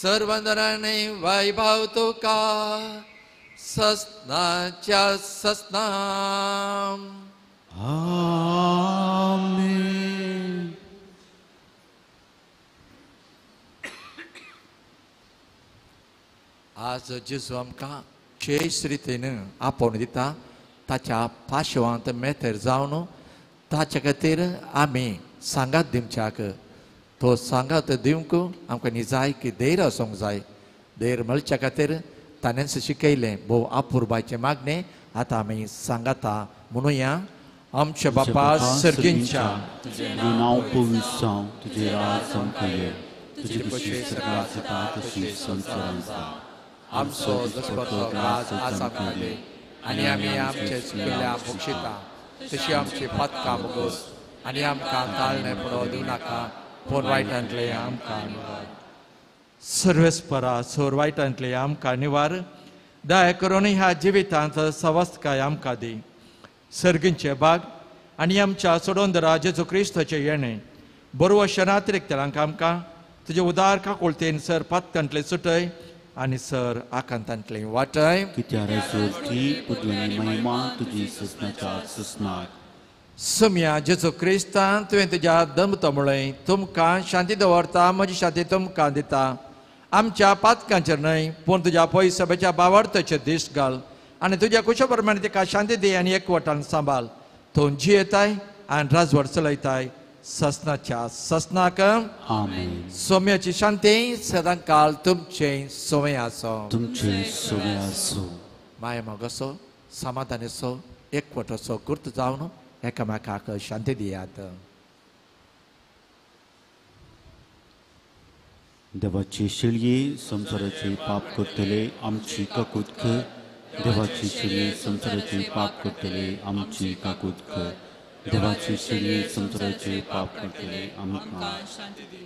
सर्वंदरांनी वैभव तुका सस्नाच्या सस्ना आमेन. आज जेजू आमकां चेस रितीन आपोवन दिता ताच्या पाशवांत मेथर जावन ताचे खातीर आमी सांगात दिवच्याक तो सांगात दिवंक आमकां न्ही जाय की धैर आसूंक जाय धैर मेळच्या खातीर ताणेंच शिकयलें भोव अपुर्बाचें मागणें आतां आमी सांगाता म्हणुया आमचे बापा सर्गींच्या तुजें नांव पवित्र जावं तुजें राज आमकां ये तुजी कशी सगळ्याक जाता तशी संवसारांत जाता आमचो दिसपतो आज आज आमकां दे आनी आमी आमचे चुकिल्ल्या बक्षिता तशी आमची पातकां मुगोस आनी आमकां ताळणे पडो दिवं नाका पूण वायटांतले आमकां निवार सर्वेस्परा सोर वायटांतले आमकां निवार दया करून ह्या जिवितांत सवस्थकाय आमकां दी सर्गींचे बाग आनी आमच्या सोडोंदरा जेजू क्रिस्ताचे येणे बरो शनात्रीक तेलांक आमकां तुजे उदार काकुळतेन सर पातकांतले सुटय आनी सर आकांतांतले वाटय कित्या रेजोरची उदवेनी महिमा तुजी सस्नाच्या सस्नाक सम्या जेजू क्रिस्तान तुवें तुज्या दमतमुळे तुमकां शांती दवरता म्हजी शांती तुमकां दिता आमच्या पातकांचेर न्हय पूण तुज्या पयसभेच्या बावडतेचेर दीस घाल आनी तुज्या कुशा प्रमाणे तिका शांती दी आनी एकवटान सांबाळ तूं जियेताय आनी राजवट चलयताय सस्नाच्या सस्नाक आमेन. सोम्याची शांती सदां काळ तुमचे सोय आसो तुमचे सोबे आसूं. माय मोग असो समाधान असो एकवट असो गुर्त जावन एकामेकाक शांती दियात देवाची शिळये संसाराचे पाप करतले आमची काकूत कर देवाची शिळये संसाराचे पाप करतले आमची काकूत कर देवाची शिळये संसाराचे पाप करतले आमकां शांती दी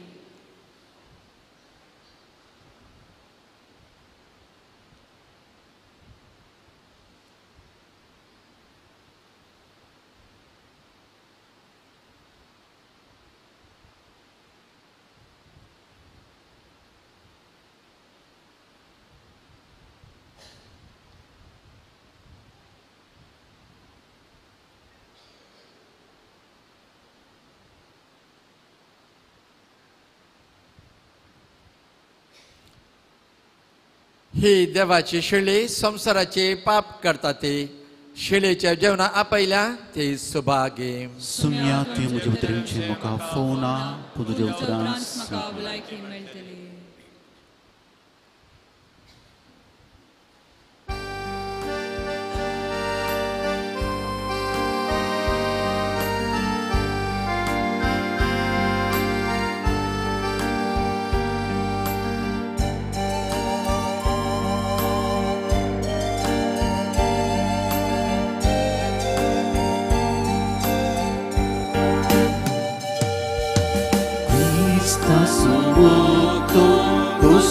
ही देवाची शिळी संसाराचे पाप करता ती शिळेच्या जेवणा आपयल्या ती सुभागी सुम्या ती म्हजे उतरेंची म्हाका फोना पूण तुज्या उतरांत म्हाका भलायकी मेळटली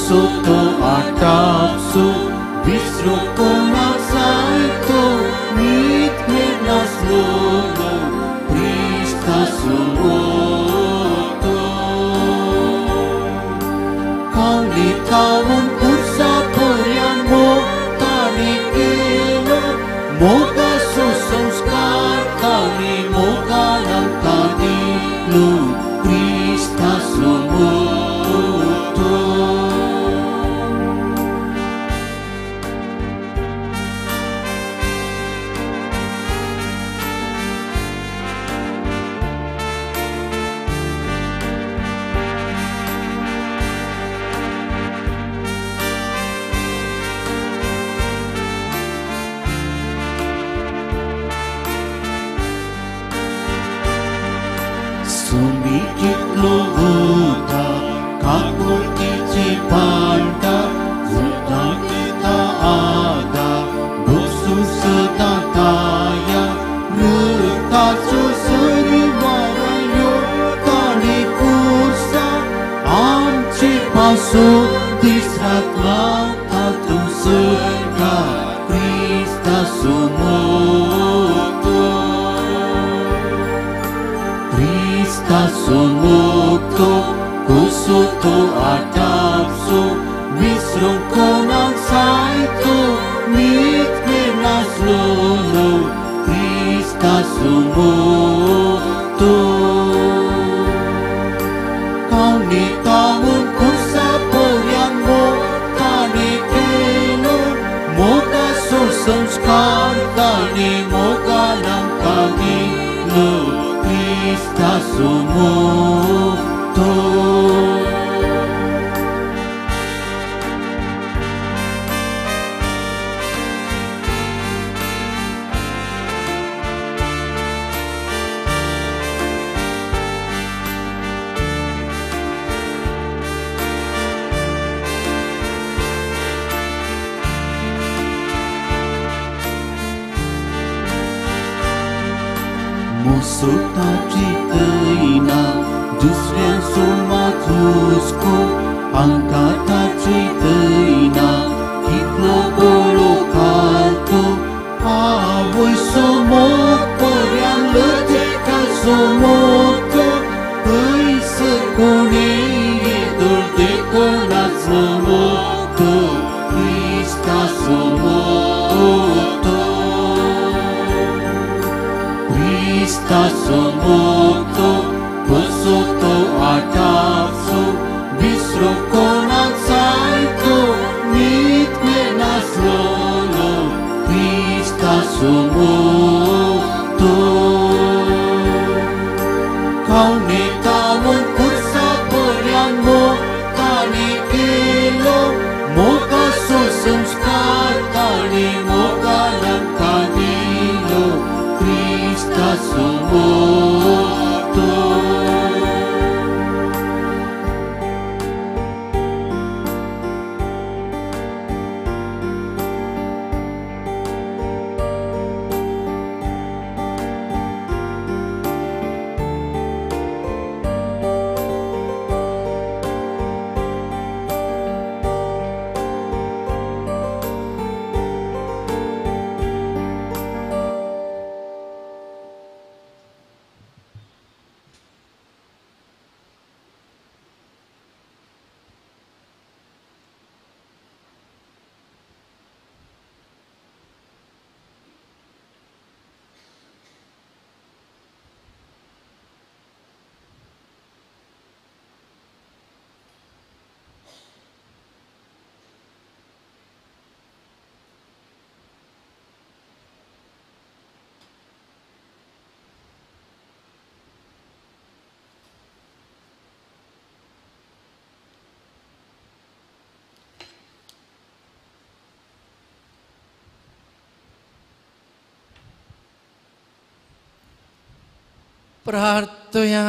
Soto atapsu Visro kona saito Mit menas lono Krista sumoto Kauli kaun kursa poryan mo Kali kelo Moga susamskar Kali moga lang kadilo Krista sumoto surga Krista sumukto Krista sumukto kusuto atapso misrong konang saito mit menas lolo Krista sumukto kau ni tamun kusapoyan mo tani kelo moga susamskar tani moga lang kagilo Krista sumukto Musuta cităina, dusrean sumatrusco, ancata cităina, hitlo golo calto, avoi somot, părean lăte ca somoto, îi să coneie dor de conat somoto, Krista somoto. Krista somoto, kosoto atapso, bisro konang saito, mit menas lolo, Krista somoto. Kau ne tawon kursa porian mo, tani kelo, moga susamskar, tani moga lang kanilo, Krista sumukto प्रार्थया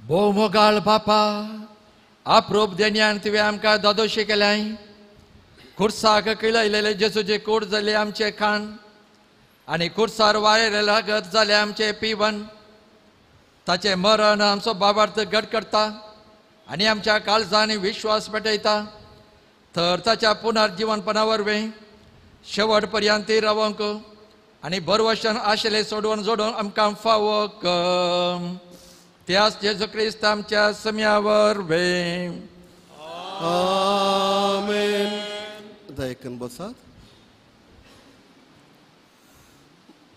भोवमोगाळ बापा अप्रूप देण्यान तुवें आमकां दोदोशी केल्याय खुर्साक किळयलेले जेजूचे कूड जाले आमचे खाण आनी खुर्सार वारेले लागत जाले आमचे पिवन ताचे मरण आमचो भावार्थ घट करता आनी आमच्या काळजांनी विश्वास पेटयता तर ताच्या पुनर्जीवनपणा वरवीं शेवट पर्यंत रावंक आनी बरवशन आशिल्ले सोडून जोडून आमकां फावो कर त्याच जेजू क्रिस्त आमच्या सम्या वरवीं आमेन. दयेकन बसात.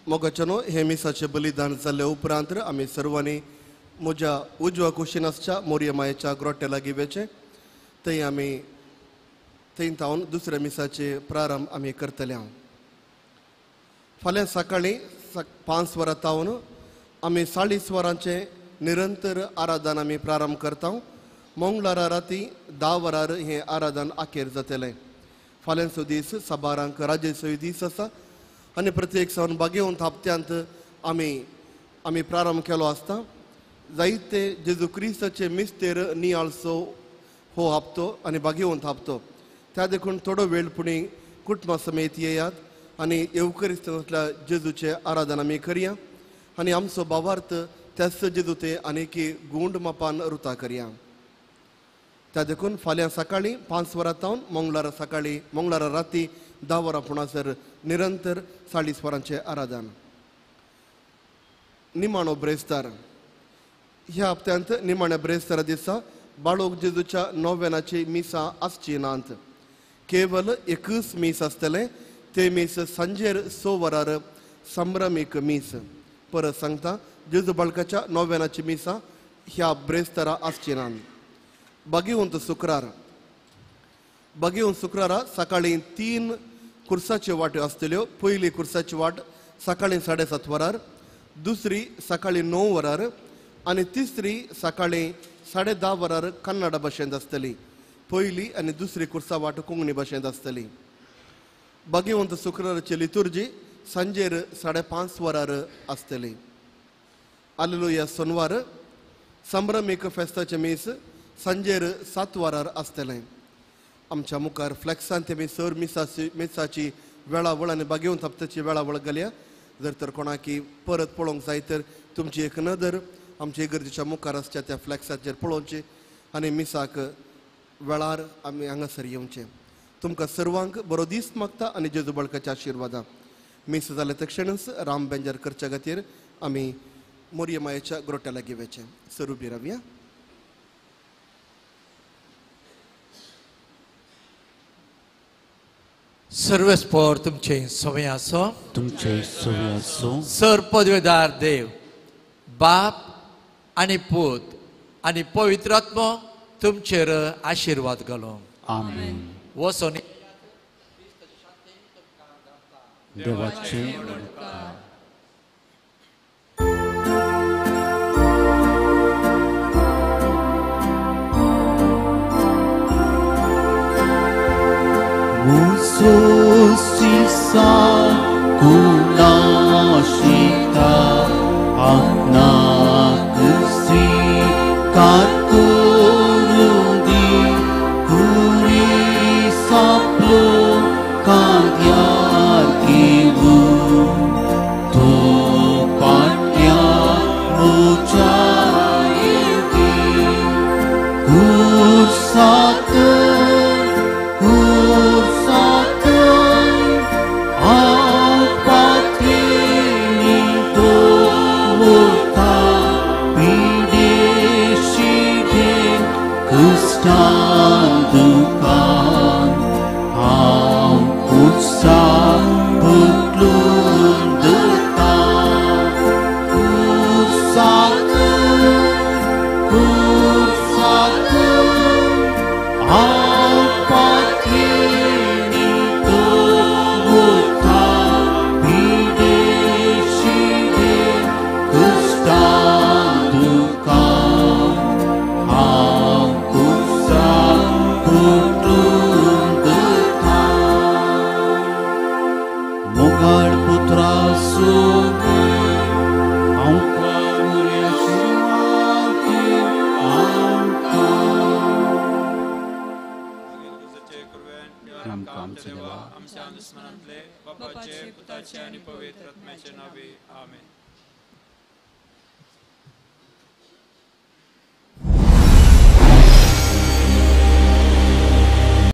मोगाचनो हे मिसाचे बलिदान जाल्ले उपरांत आमी सर्वांनी म्हज्या उजव्या कुशीनासच्या मोरया मायेच्या ग्रोट्या लागीं वेचे थंय आमी थंय तावन दुसऱ्या मिसाचे प्रारंभ आमी करतले हांव. फाल्यां सकाळीं 5 वरां तावन आमी 40 वरांचे निरंतर आराधन आमी प्रारंभ करता. मंगळारा राती 10 वरार हें आराधन आखेर जातलें. फाल्यांचो दीस साबारांक राजेचोय दीस आसा आनी प्रत्येक सावन बागेवंत हप्त्यांत आमी प्रारंभ केलो आसता. जायते जेजू क्रिस्ताचे मिस्तेर नियाळसो हो हप्तो आनी बागेवंत हप्तो त्या देखून थोडो वेळ पुणी कुटुंबा समेत येयात आनी येवकरिस्तांतल्या जेजूचे आराधन आमी करया आनी आमचो भावार्थ त्याच जेजू ते आनी की गुंड मापान रुता करया. त्या देखून फाल्यां सकाळीं 5 वरां तावन मंगळारा राती 10 वरां पुणासर निरंतर 40 वरांचें आराधन. निमाणो ब्रेस्तार. ह्या हप्त्यांत निमाण्या ब्रेस्तारा दिसा बाळोक जेजूच्या नोव्यानाची मिसां आसची नात. केवल एकच मीस आसतलें. ते मीस सांजेर 6 वरार संभ्रमीक मीस. परत सांगता जेजू बाळकाच्या नोव्यानाची मिसां ह्या ब्रेस्तारा आसची नात. बागेवंत शुक्रारा सकाळीं 3 खुर्साच्यो वाट्यो आसतल्यो. पयली खुर्साची वाट सकाळीं 7:30 वरार, दुसरी सकाळीं 9 वरार आनी तिसरी सकाळीं 10:30 वरार कन्नड भाशेंत आसतली. पयली आनी दुसरी खुर्सा वाट कोंकणी भाशेंत आसतली. बागेवंत शुक्राराची लितुर्जी सांजेर 5:30 वरार आसतली. हालेलुया सोनवार संभ्रमीक फेस्ताचे मीस सांजेर 7 वरार आसतलें. आमच्या मुखार फ्लॅक्सान ते मिसर मिसाची वेळावळ आनी बागेवंत हप्त्याची वेळावळ घाल्या. जर तर कोणाकी परत पळोवंक जाय तर तुमची एक नदर आमच्या इगर्जेच्या मुखार आसच्या त्या फ्लॅक्साचेर पळोवचें आनी मिसाक वेळार आमी हांगासर येवचें. तुमकां सर्वांक बरो दीस मागता आनी जेजू बाळकाच्या आशिर्वादा. मीस जाले तक्षणच राम बेंजार करच्या खातीर आमी मोरये मायेच्या ग्रोट्या लागीं वचचें. सर उबी रावया. सर्वेस्पर तुमचे सवय आसो. तुमचे सवय आसो. सर पदवेदार देव बाप आनी पूत आनी पवित्र आत्मो तुमचेर आशिर्वाद घालो. आमेन. वसोनी देवाचे Mususisa kunashita aknakusi karkurudi kuri saplo kadyarkivu to patya muchayeti kursatu बापाचे पुताचे आणि पवित्र आत्म्याचे नावे आमेन.